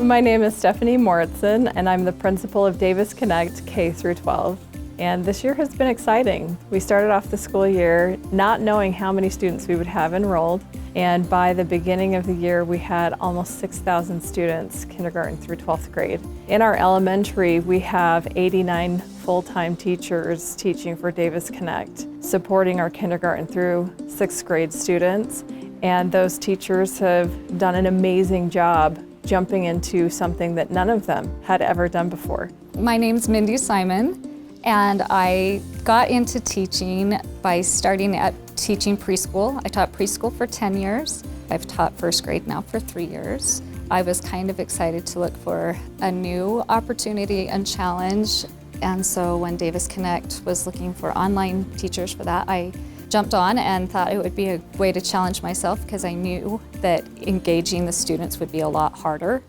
My name is Stephanie Moritzen, and I'm the principal of Davis Connect K-12. And this year has been exciting. We started off the school year not knowing how many students we would have enrolled, and by the beginning of the year we had almost 6,000 students, kindergarten through 12th grade. In our elementary, we have 89 full-time teachers teaching for Davis Connect, supporting our kindergarten through 6th grade students. And those teachers have done an amazing job jumping into something that none of them had ever done before. My name's Mindy Simon, and I got into teaching by starting at teaching preschool. I taught preschool for 10 years. I've taught first grade now for 3 years. I was kind of excited to look for a new opportunity and challenge, and so when Davis Connect was looking for online teachers for that, I jumped on and thought it would be a way to challenge myself because I knew that engaging the students would be a lot harder.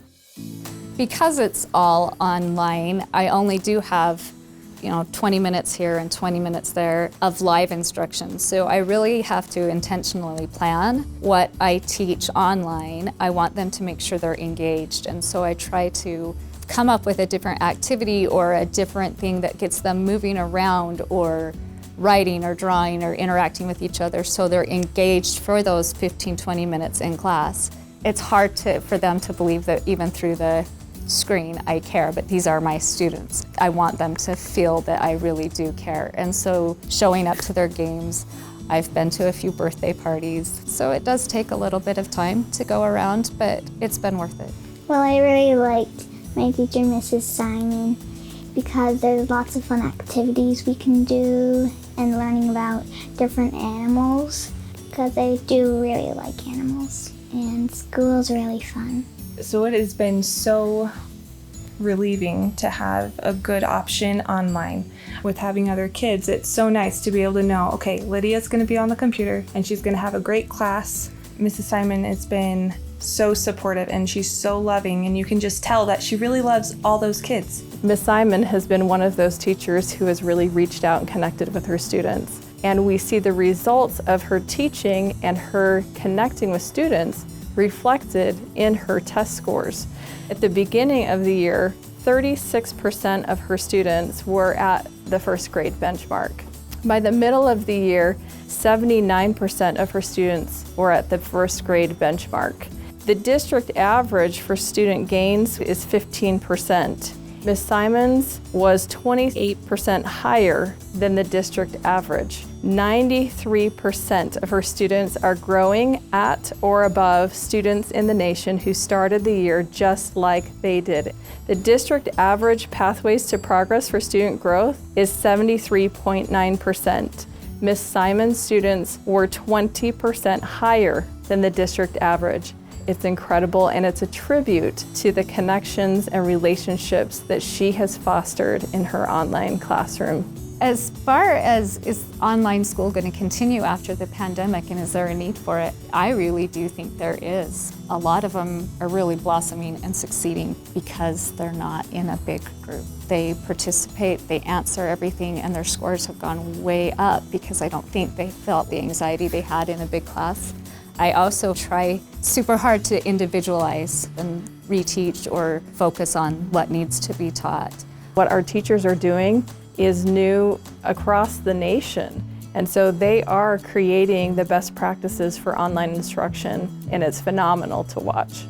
Because it's all online, I only do have 20 minutes here and 20 minutes there of live instruction. So I really have to intentionally plan what I teach online. I want them to make sure they're engaged. And so I try to come up with a different activity or a different thing that gets them moving around or writing or drawing or interacting with each other so they're engaged for those 15-20 minutes in class. It's hard for them to believe that even through the screen I care, but these are my students. I want them to feel that I really do care. And so showing up to their games, I've been to a few birthday parties, so it does take a little bit of time to go around, but it's been worth it. Well, I really liked my teacher, Mrs. Simon, because there's lots of fun activities we can do and learning about different animals, because I do really like animals, and school's really fun. So it has been so relieving to have a good option online. With having other kids, it's so nice to be able to know, okay, Lydia's going to be on the computer and she's going to have a great class. Mrs. Simon has been so supportive and she's so loving, and you can just tell that she really loves all those kids. Ms. Simon has been one of those teachers who has really reached out and connected with her students. And we see the results of her teaching and her connecting with students reflected in her test scores. At the beginning of the year, 36% of her students were at the first grade benchmark. By the middle of the year, 79% of her students were at the first grade benchmark. The district average for student gains is 15%. Ms. Simon's was 28% higher than the district average. 93% of her students are growing at or above students in the nation who started the year just like they did. The district average pathways to progress for student growth is 73.9%. Ms. Simon's students were 20% higher than the district average. It's incredible, and it's a tribute to the connections and relationships that she has fostered in her online classroom. As far as is online school going to continue after the pandemic and is there a need for it, I really do think there is. A lot of them are really blossoming and succeeding because they're not in a big group. They participate, they answer everything, and their scores have gone way up because I don't think they felt the anxiety they had in a big class. I also try super hard to individualize and reteach or focus on what needs to be taught. What our teachers are doing is new across the nation. And so they are creating the best practices for online instruction, and it's phenomenal to watch.